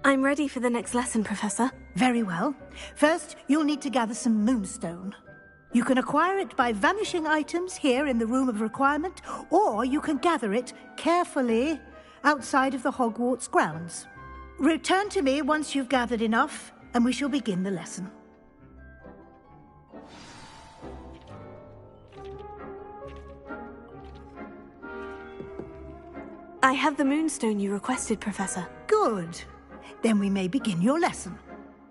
I'm ready for the next lesson, Professor. Very well. First, you'll need to gather some moonstone. You can acquire it by vanishing items here in the Room of Requirement, or you can gather it carefully outside of the Hogwarts grounds. Return to me once you've gathered enough, and we shall begin the lesson. I have the moonstone you requested, Professor. Good. Then we may begin your lesson.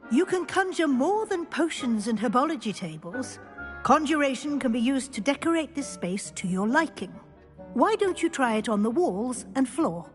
You can conjure more than potions and herbology tables. Conjuration can be used to decorate this space to your liking. Why don't you try it on the walls and floor?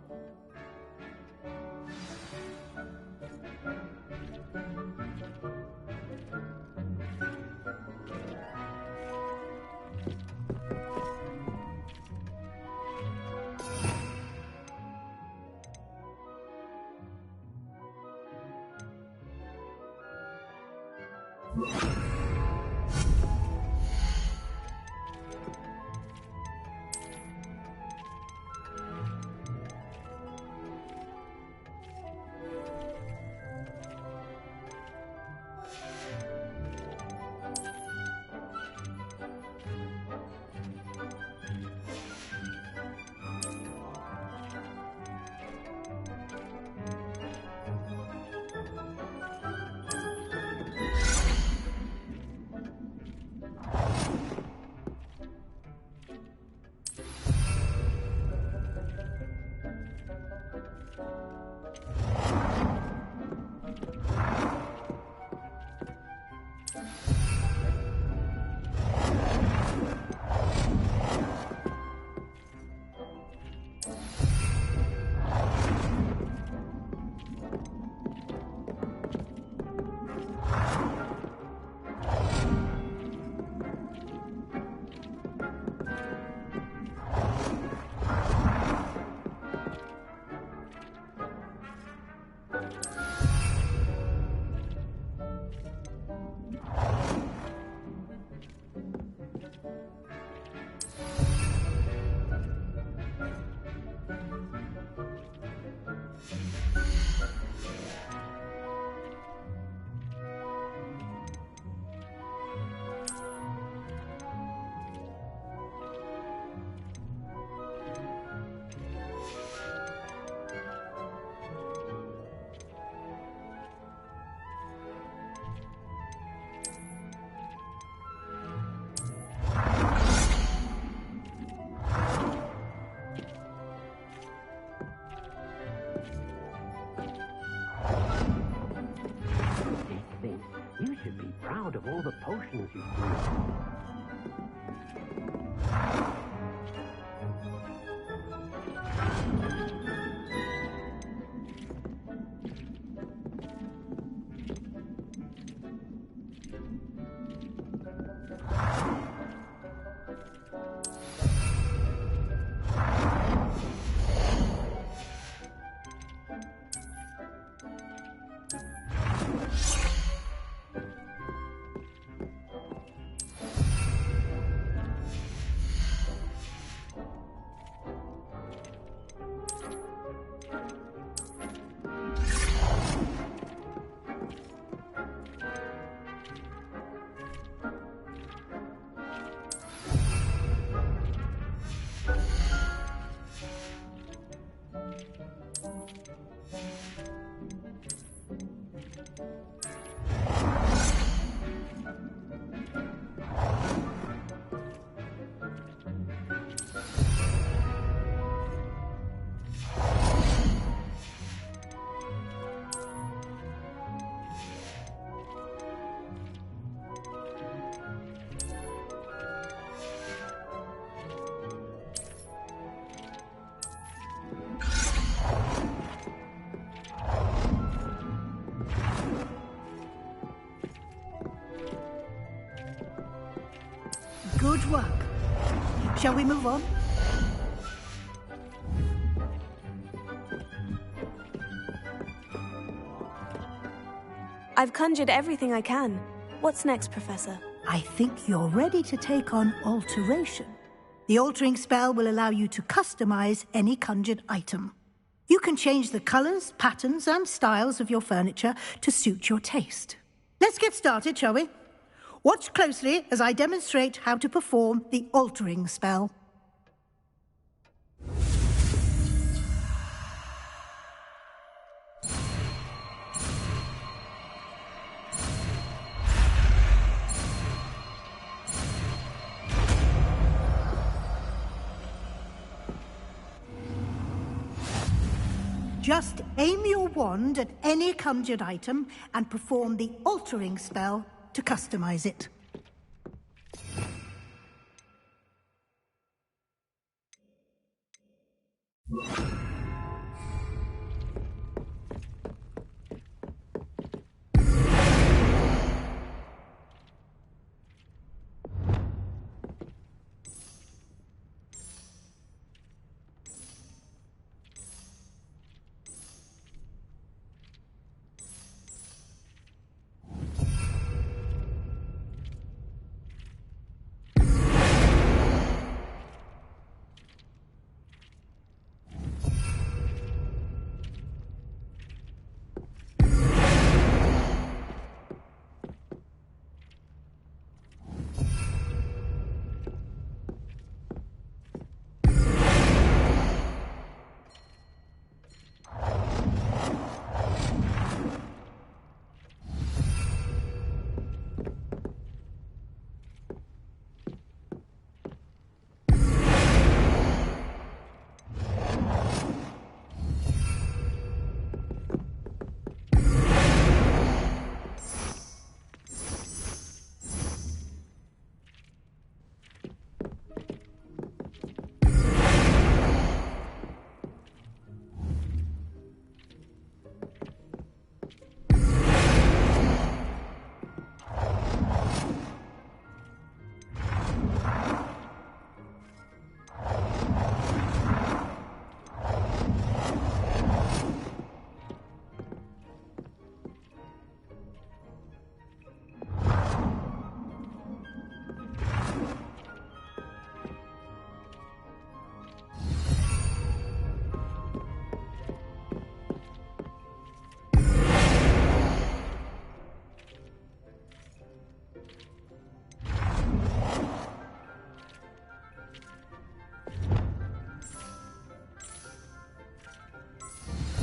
proud of all the potions you've brewed. Good work. Shall we move on? I've conjured everything I can. What's next, Professor? I think you're ready to take on alteration. The altering spell will allow you to customize any conjured item. You can change the colors, patterns, and styles of your furniture to suit your taste. Let's get started, shall we? Watch closely as I demonstrate how to perform the altering spell. Just aim your wand at any conjured item and perform the altering spell to customize it.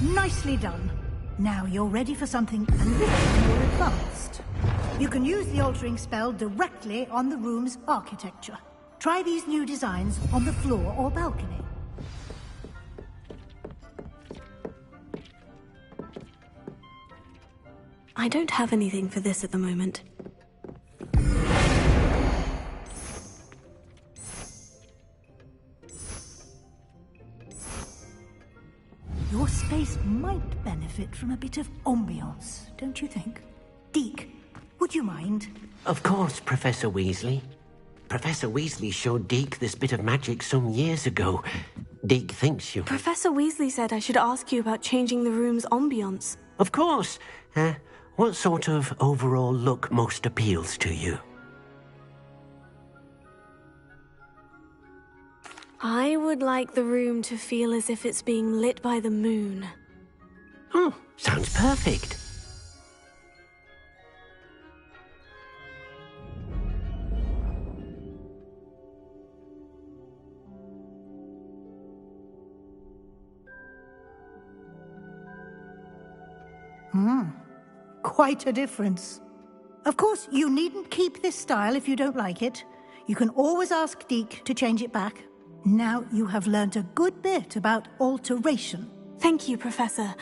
Nicely done. Now you're ready for something a little more advanced. You can use the altering spell directly on the room's architecture. Try these new designs on the floor or balcony. I don't have anything for this at the moment. Your space might benefit from a bit of ambiance, don't you think? Deke, would you mind? Of course, Professor Weasley. Professor Weasley showed Deke this bit of magic some years ago. Deke thinks you... Professor Weasley said I should ask you about changing the room's ambience. Of course. What sort of overall look most appeals to you? I would like the room to feel as if it's being lit by the moon. Oh, sounds perfect. Quite a difference. Of course, you needn't keep this style if you don't like it. You can always ask Deke to change it back. Now you have learnt a good bit about alteration. Thank you, Professor.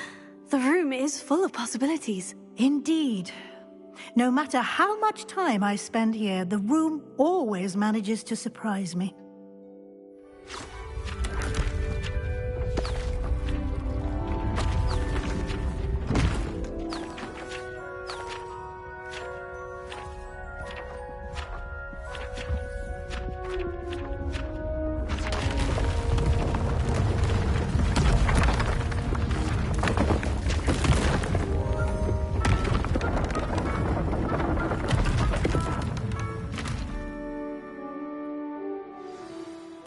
The room is full of possibilities. Indeed. No matter how much time I spend here, the room always manages to surprise me.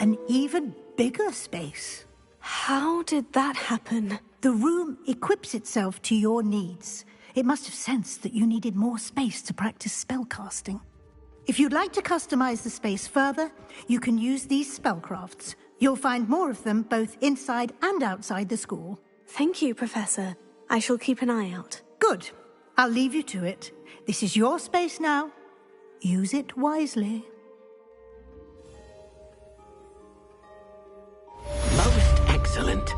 An even bigger space. How did that happen? The room equips itself to your needs. It must have sensed that you needed more space to practice spellcasting. If you'd like to customize the space further, you can use these spellcrafts. You'll find more of them both inside and outside the school. Thank you, Professor. I shall keep an eye out. Good. I'll leave you to it. This is your space now. Use it wisely. Most excellent.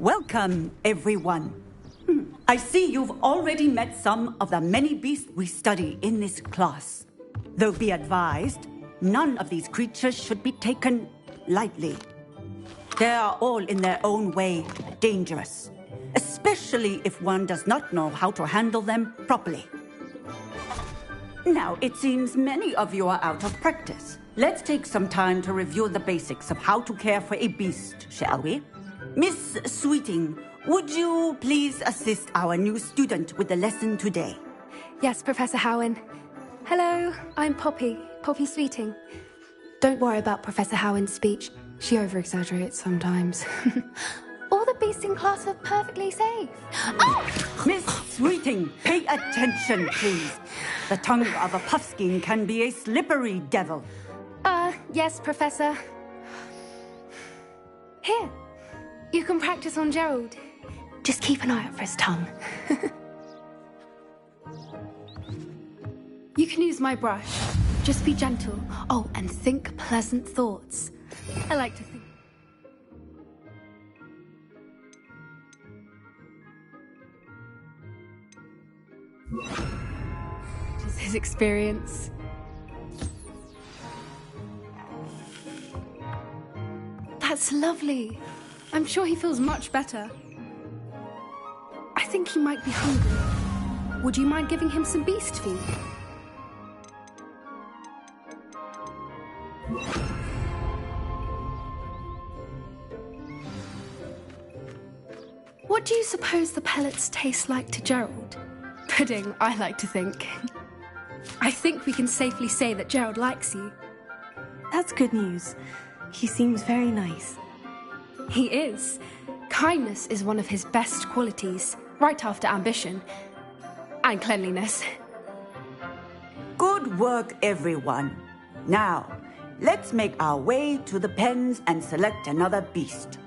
Welcome, everyone. I see you've already met some of the many beasts we study in this class. Though be advised, none of these creatures should be taken lightly. They are all in their own way dangerous, especially if one does not know how to handle them properly. Now, it seems many of you are out of practice. Let's take some time to review the basics of how to care for a beast, shall we? Miss Sweeting, would you please assist our new student with the lesson today? Yes, Professor Howen. Hello, I'm Poppy Sweeting. Don't worry about Professor Howen's speech. She over-exaggerates sometimes. All the beasts in class are perfectly safe. Oh! Miss Sweeting, pay attention, please. The tongue of a puffskein can be a slippery devil. Yes, Professor. Here, you can practice on Gerald. Just keep an eye out for his tongue. You can use my brush. Just be gentle. Oh, and think pleasant thoughts. I like to think. Just his experience. That's lovely. I'm sure he feels much better. I think he might be hungry. Would you mind giving him some beast feed? What do you suppose the pellets taste like to Gerald? Pudding, I like to think. I think we can safely say that Gerald likes you. That's good news. He seems very nice. He is. Kindness is one of his best qualities, right after ambition. And cleanliness. Good work, everyone. Now, let's make our way to the pens and select another beast.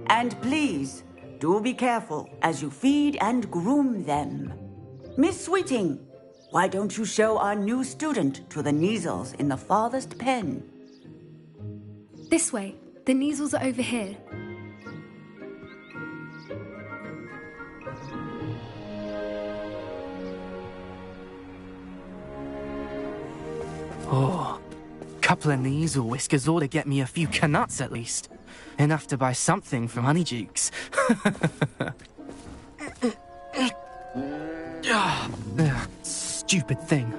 And please, do be careful as you feed and groom them. Miss Sweeting, why don't you show our new student to the Kneazles in the farthest pen? This way. The Kneazles are over here. Oh, couple of Kneazle whiskers ought to get me a few canuts at least. Enough to buy something from Honeydukes. Stupid thing.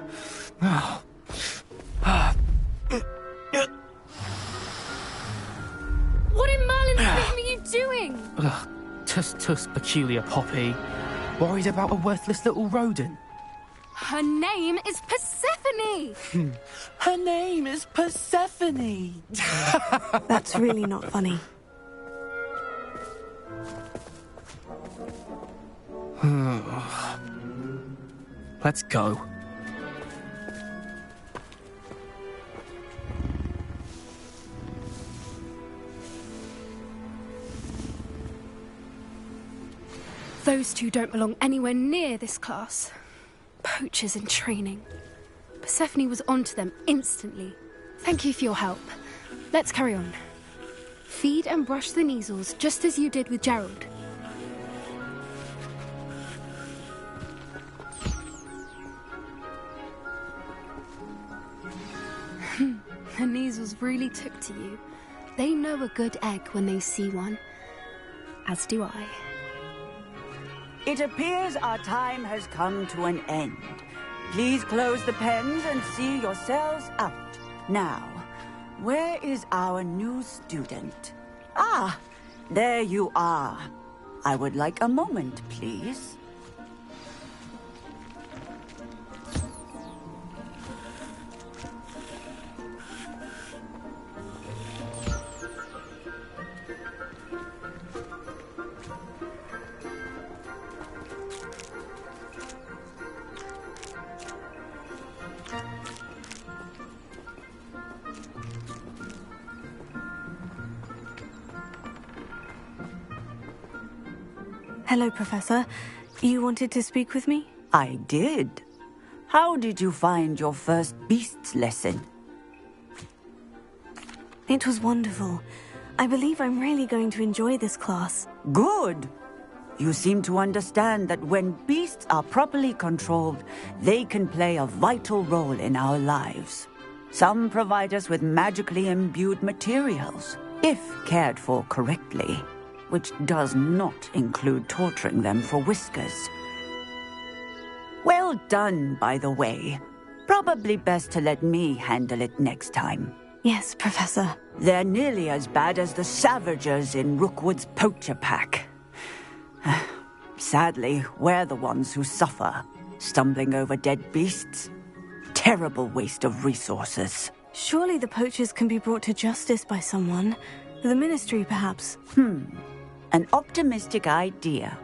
What in Merlin's name are you doing? Tuss, peculiar Poppy. Worried about a worthless little rodent. Her name is Persephone! Her name is Persephone! That's really not funny. Let's go. Those two don't belong anywhere near this class. Poachers in training. Persephone was onto them instantly. Thank you for your help. Let's carry on. Feed and brush the Kneazles just as you did with Gerald. The Kneazles really took to you. They know a good egg when they see one. As do I. It appears our time has come to an end. Please close the pens and see yourselves out. Now, where is our new student? Ah, there you are. I would like a moment, please. Hello, Professor. You wanted to speak with me? I did. How did you find your first beasts lesson? It was wonderful. I believe I'm really going to enjoy this class. Good. You seem to understand that when beasts are properly controlled, they can play a vital role in our lives. Some provide us with magically imbued materials, if cared for correctly, which does not include torturing them for whiskers. Well done, by the way. Probably best to let me handle it next time. Yes, Professor. They're nearly as bad as the Savagers in Rookwood's poacher pack. Sadly, we're the ones who suffer, stumbling over dead beasts. Terrible waste of resources. Surely the poachers can be brought to justice by someone. The Ministry, perhaps. An optimistic idea.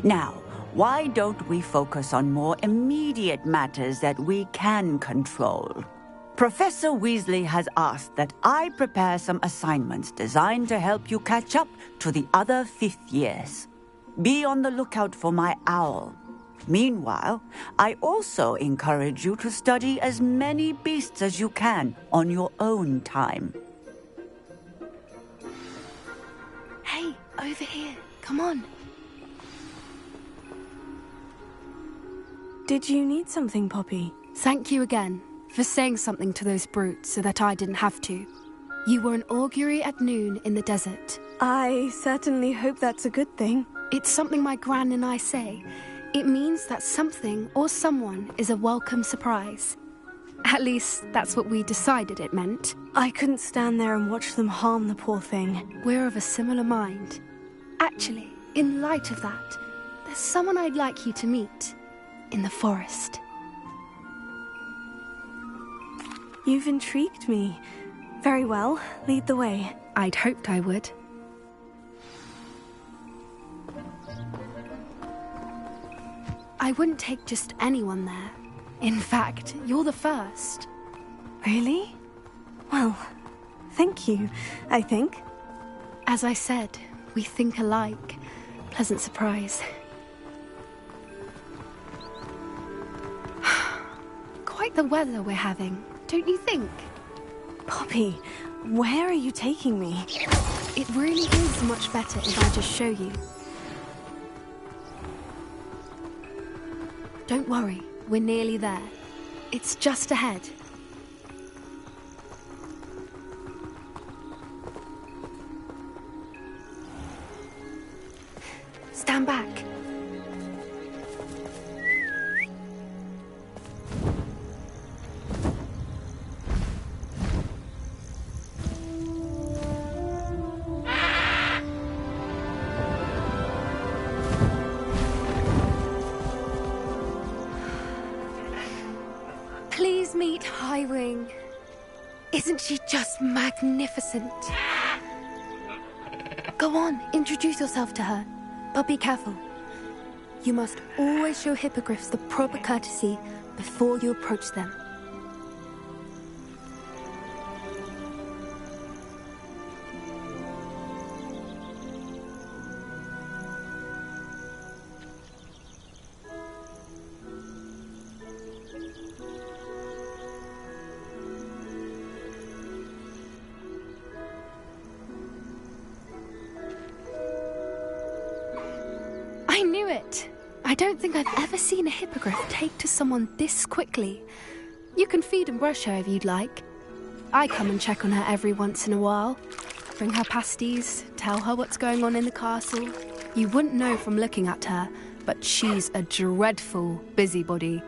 Now, why don't we focus on more immediate matters that we can control? Professor Weasley has asked that I prepare some assignments designed to help you catch up to the other 5th years. Be on the lookout for my owl. Meanwhile, I also encourage you to study as many beasts as you can on your own time. Hey, over here. Come on. Did you need something, Poppy? Thank you again for saying something to those brutes so that I didn't have to. You were an augury at noon in the desert. I certainly hope that's a good thing. It's something my gran and I say. It means that something or someone is a welcome surprise. At least, that's what we decided it meant. I couldn't stand there and watch them harm the poor thing. We're of a similar mind. Actually, in light of that, there's someone I'd like you to meet. In the forest. You've intrigued me. Very well, lead the way. I'd hoped I would. I wouldn't take just anyone there. In fact, you're the first. Really? Well, thank you, I think. As I said, we think alike. Pleasant surprise. Quite the weather we're having, don't you think? Poppy, where are you taking me? It really is much better if I just show you. Don't worry, we're nearly there. It's just ahead. Stand back. Please meet Highwing. Isn't she just magnificent? Go on, introduce yourself to her. But be careful. You must always show hippogriffs the proper courtesy before you approach them. I knew it! I don't think I've ever seen a hippogriff take to someone this quickly. You can feed and brush her if you'd like. I come and check on her every once in a while. Bring her pasties, tell her what's going on in the castle. You wouldn't know from looking at her, but she's a dreadful busybody.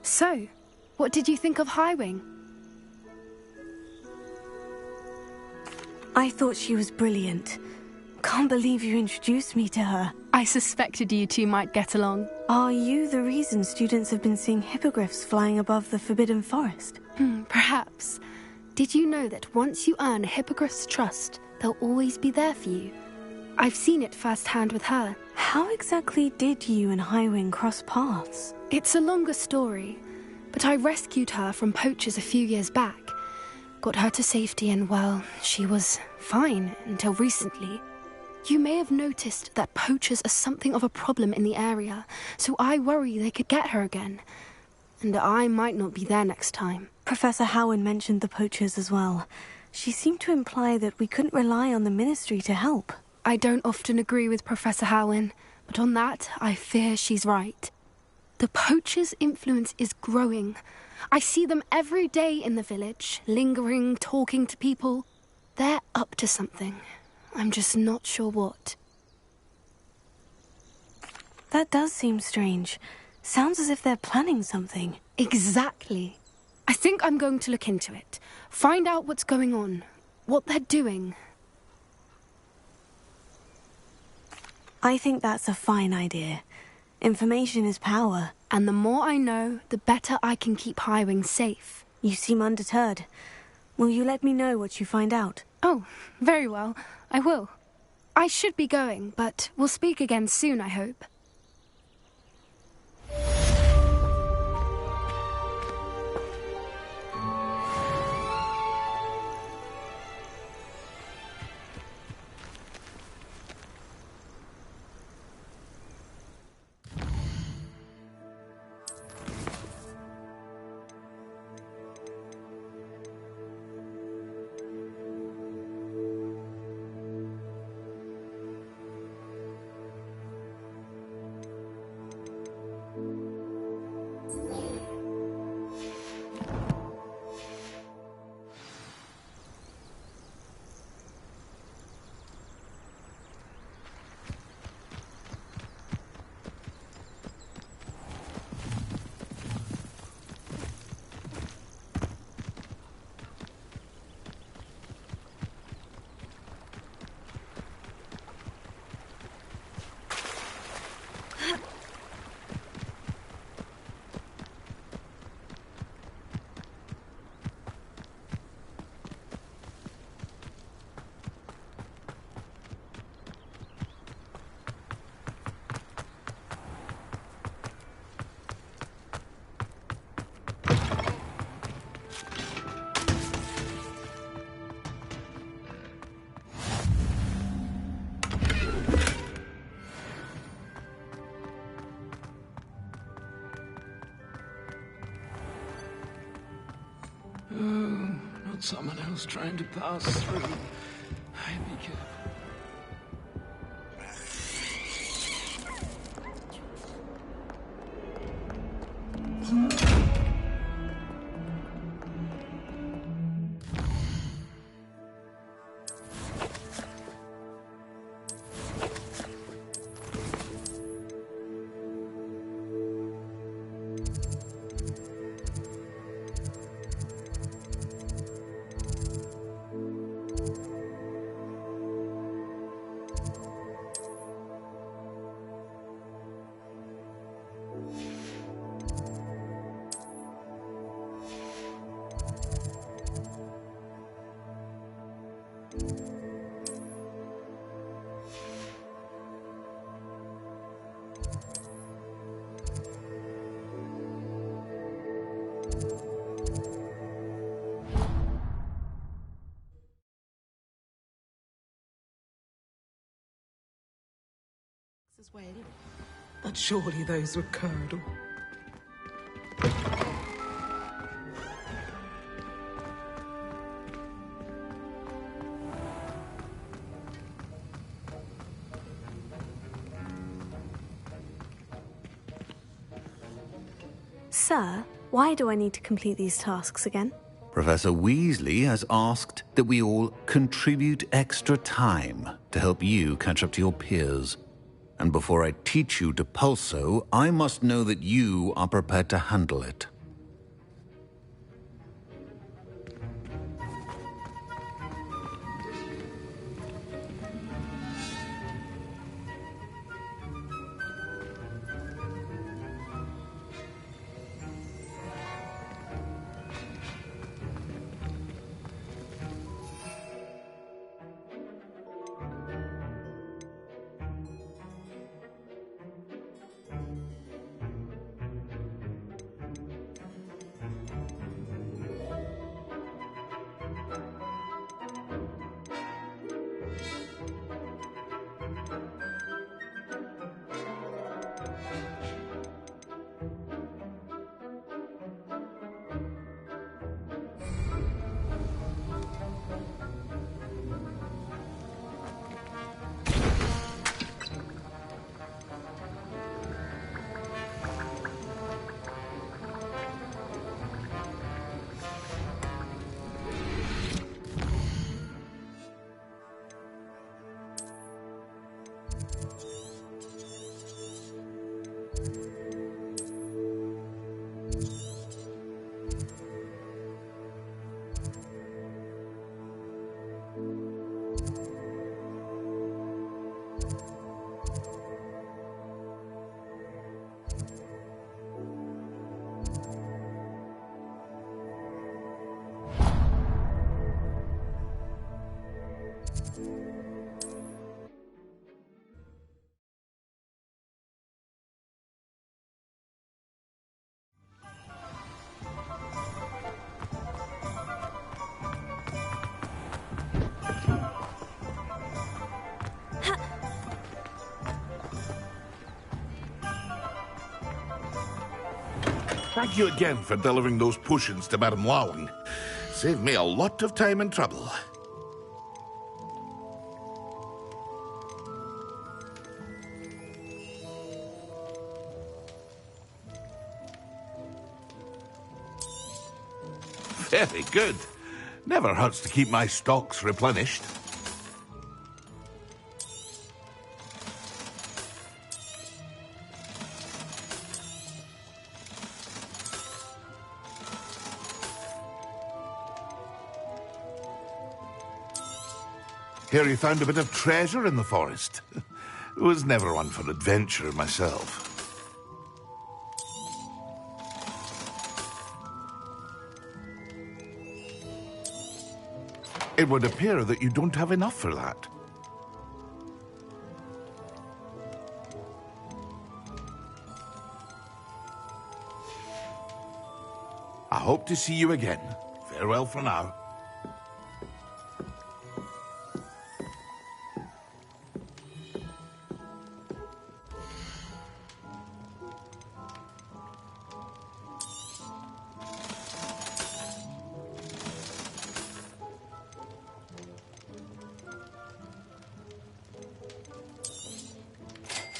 So, what did you think of Highwing? I thought she was brilliant. Can't believe you introduced me to her. I suspected you two might get along. Are you the reason students have been seeing hippogriffs flying above the Forbidden Forest? Perhaps. Did you know that once you earn a hippogriff's trust, they'll always be there for you? I've seen it firsthand with her. How exactly did you and Highwing cross paths? It's a longer story, but I rescued her from poachers a few years back. Got her to safety and, well, she was fine until recently. You may have noticed that poachers are something of a problem in the area, so I worry they could get her again. And I might not be there next time. Professor Howin mentioned the poachers as well. She seemed to imply that we couldn't rely on the Ministry to help. I don't often agree with Professor Howin, but on that, I fear she's right. The poachers' influence is growing. I see them every day in the village, lingering, talking to people. They're up to something. I'm just not sure what. That does seem strange. Sounds as if they're planning something. Exactly. I think I'm going to look into it. Find out what's going on, what they're doing. I think that's a fine idea. Information is power. And the more I know, the better I can keep Highwing safe. You seem undeterred. Will you let me know what you find out? Oh, very well. I will. I should be going, but we'll speak again soon, I hope. Not someone else trying to pass through. Be careful. As well, but surely those were curdle. Sir, why do I need to complete these tasks again? Professor Weasley has asked that we all contribute extra time to help you catch up to your peers. And before I teach you to pulso, I must know that you are prepared to handle it. Thank you again for delivering those potions to Madame Lawing. Saved me a lot of time and trouble. Very good. Never hurts to keep my stocks replenished. Hear you found a bit of treasure in the forest. Was never one for adventure myself. It would appear that you don't have enough for that. I hope to see you again. Farewell for now.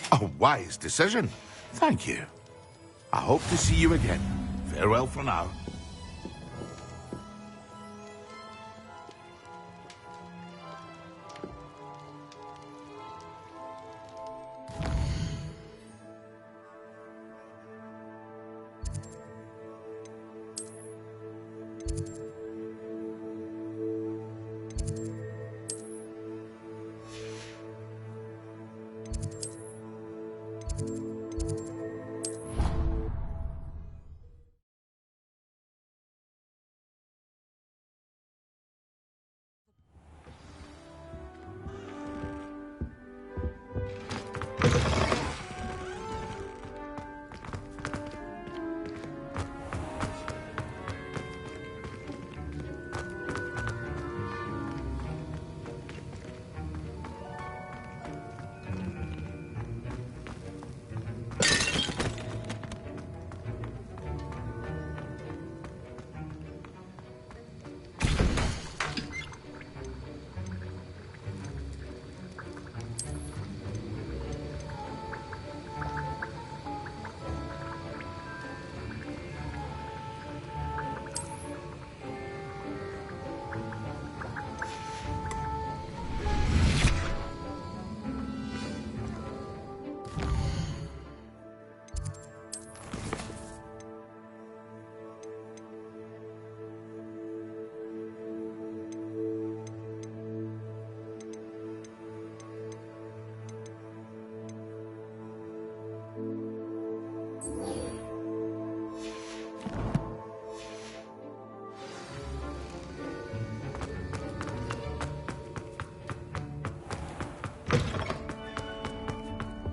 A wise decision. Thank you. I hope to see you again. Farewell for now.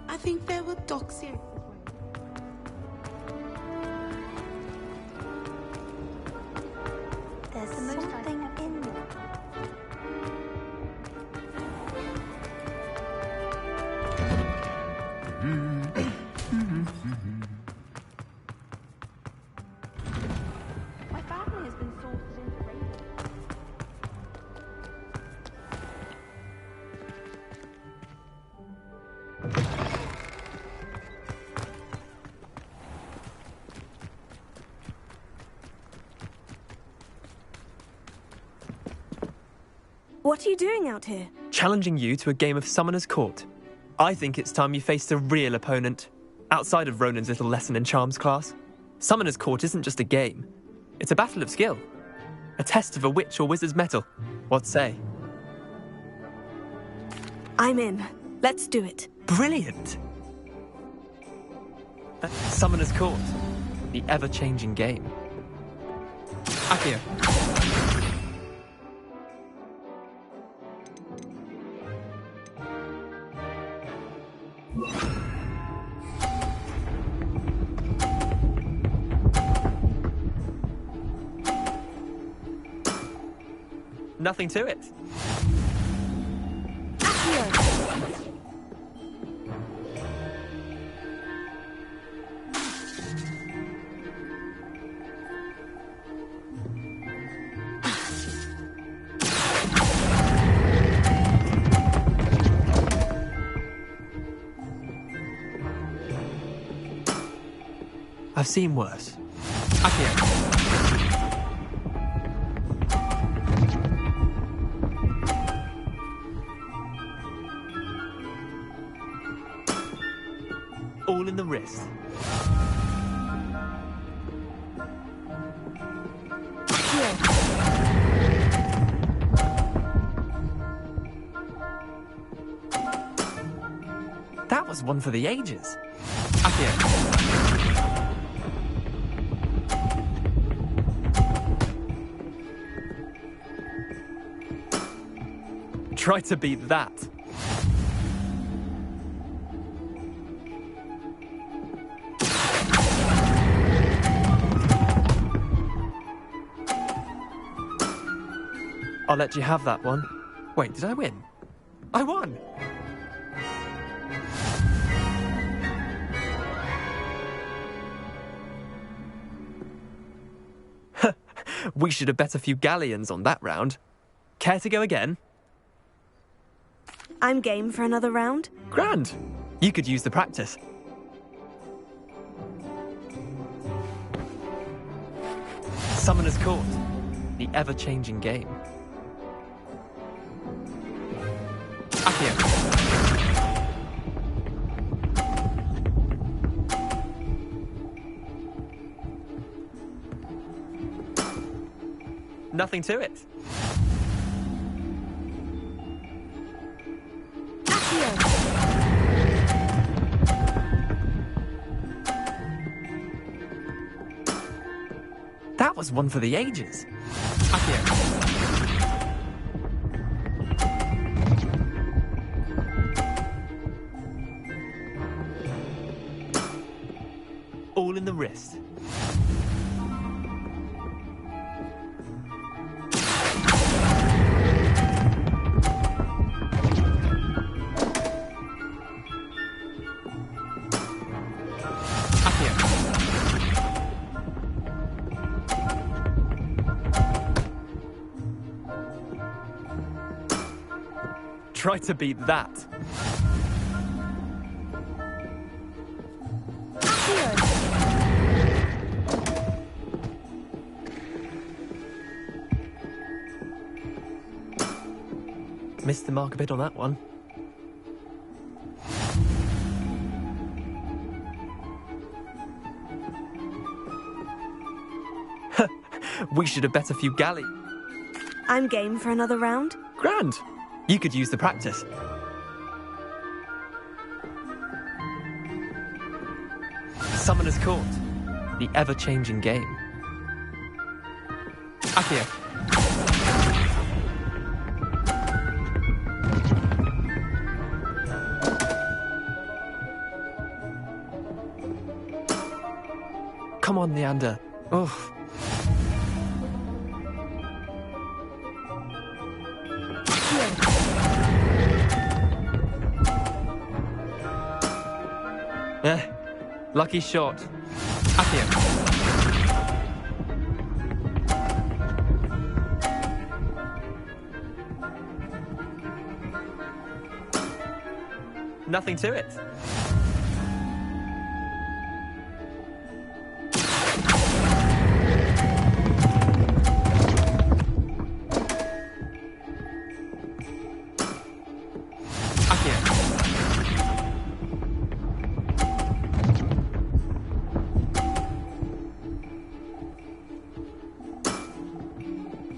I think there were docks here. There's something in there. My family has been sorted into races. What are you doing out here? Challenging you to a game of Summoner's Court. I think it's time you faced a real opponent, outside of Ronan's little lesson in charms class. Summoner's Court isn't just a game. It's a battle of skill. A test of a witch or wizard's mettle. What say? I'm in. Let's do it. Brilliant! Summoner's Court. The ever-changing game. Accio. Nothing to it. I've seen worse. Accio. All in the wrist. That was one for the ages. Accio. Try to beat that. I'll let you have that one. Wait, did I win? I won! We should have bet a few galleons on that round. Care to go again? I'm game for another round. Grand! You could use the practice. Summoner's Court. The ever-changing game. Accio. Nothing to it. That was one for the ages. Accio. All in the wrist. Try to beat that. Missed the mark a bit on that one. We should have bet a few galley. I'm game for another round. Grand! You could use the practice. Summoner's Court. The ever-changing game. Accio. Come on, Leander. Oof. Lucky shot. Accio. Nothing to it.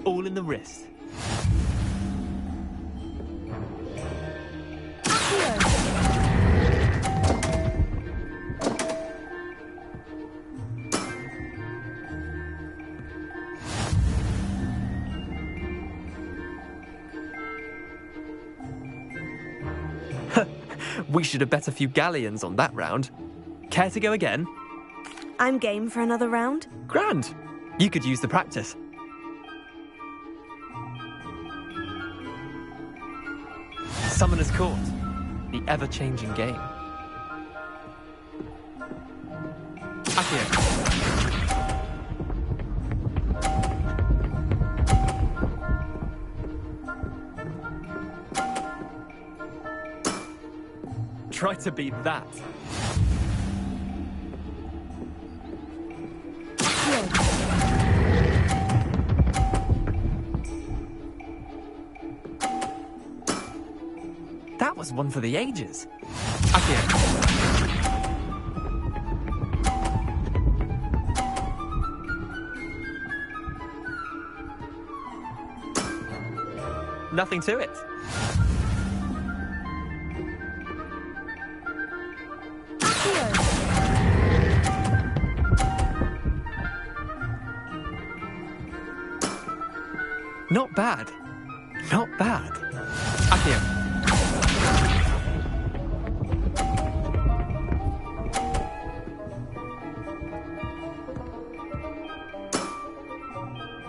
All in the wrist. We should have bet a few galleons on that round. Care to go again? I'm game for another round. Grand. You could use the practice. Summoner's Court. The ever-changing game. Accio. Try to beat that. That was one for the ages. Accio. Nothing to it. Not bad. Not bad. Accio.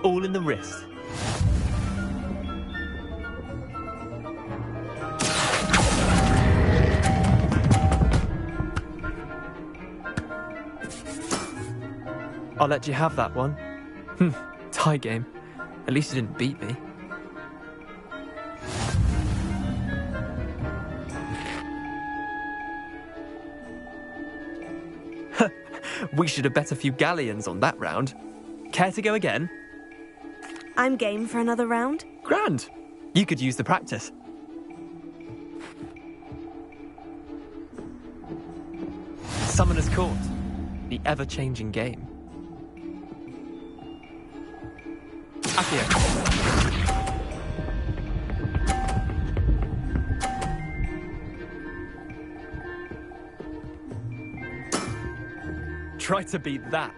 All in the wrist. I'll let you have that one. Tie game. At least you didn't beat me. We should have bet a few galleons on that round. Care to go again? I'm game for another round. Grand. You could use the practice. Summoner's Court. The ever-changing game. Accio. Try to beat that.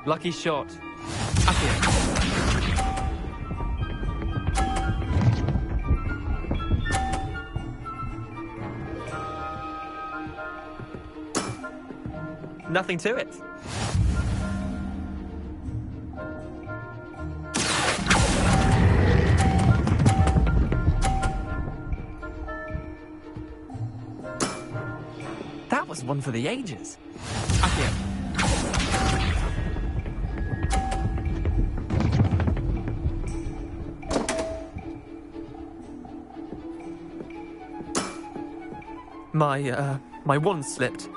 Lucky shot. Accio. Nothing to it. That was one for the ages. Accio. My wand slipped.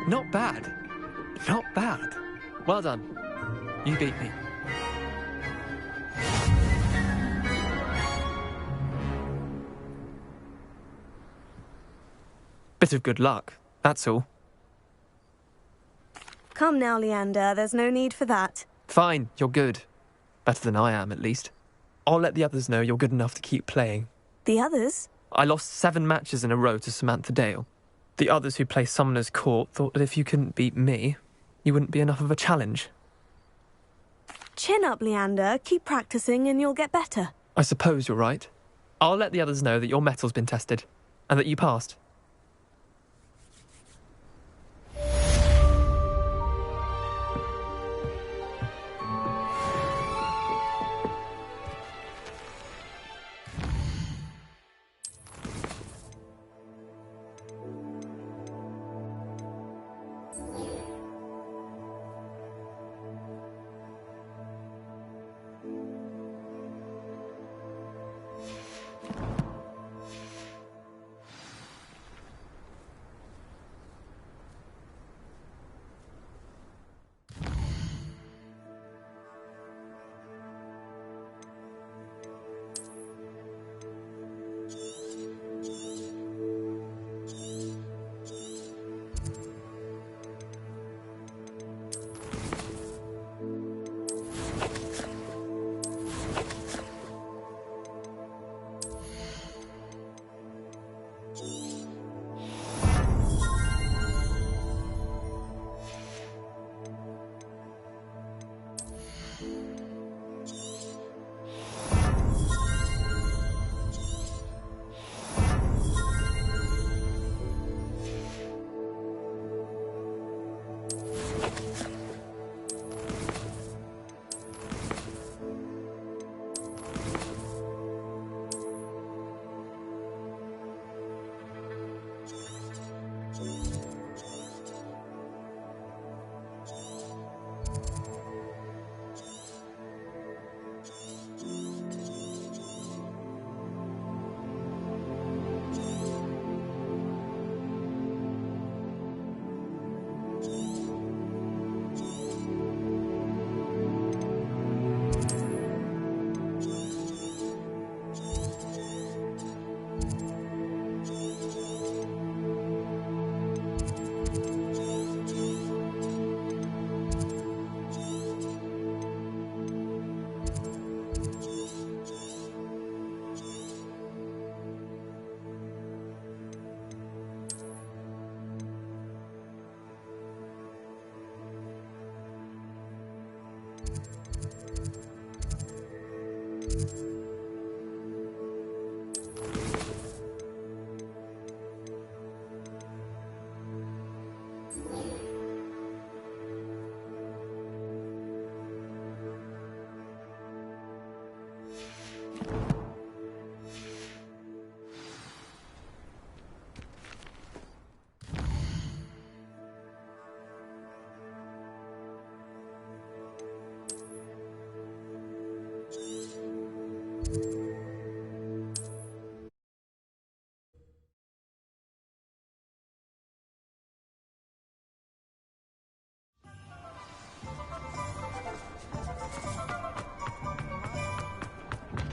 Not bad. Not bad. Well done. You beat me. Bit of good luck, that's all. Come now, Leander, there's no need for that. Fine, you're good. Better than I am, at least. I'll let the others know you're good enough to keep playing. The others? I lost 7 matches in a row to Samantha Dale. The others who play Summoner's Court thought that if you couldn't beat me, you wouldn't be enough of a challenge. Chin up, Leander. Keep practicing and you'll get better. I suppose you're right. I'll let the others know that your metal's been tested, and that you passed.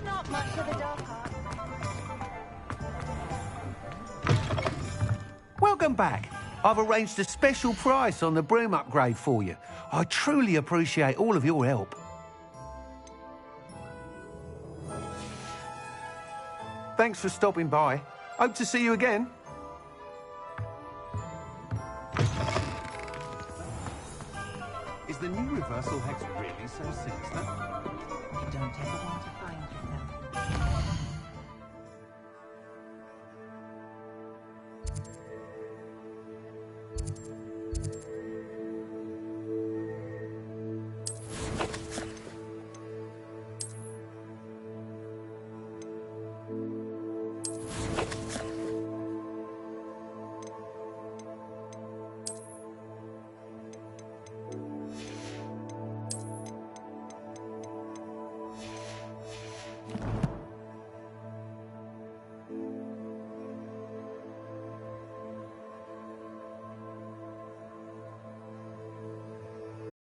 Not much of a dark art. Welcome back. I've arranged a special price on the broom upgrade for you. I truly appreciate all of your help. Thanks for stopping by. Hope to see you again. Is the new reversal hex really so sinister? You don't ever want to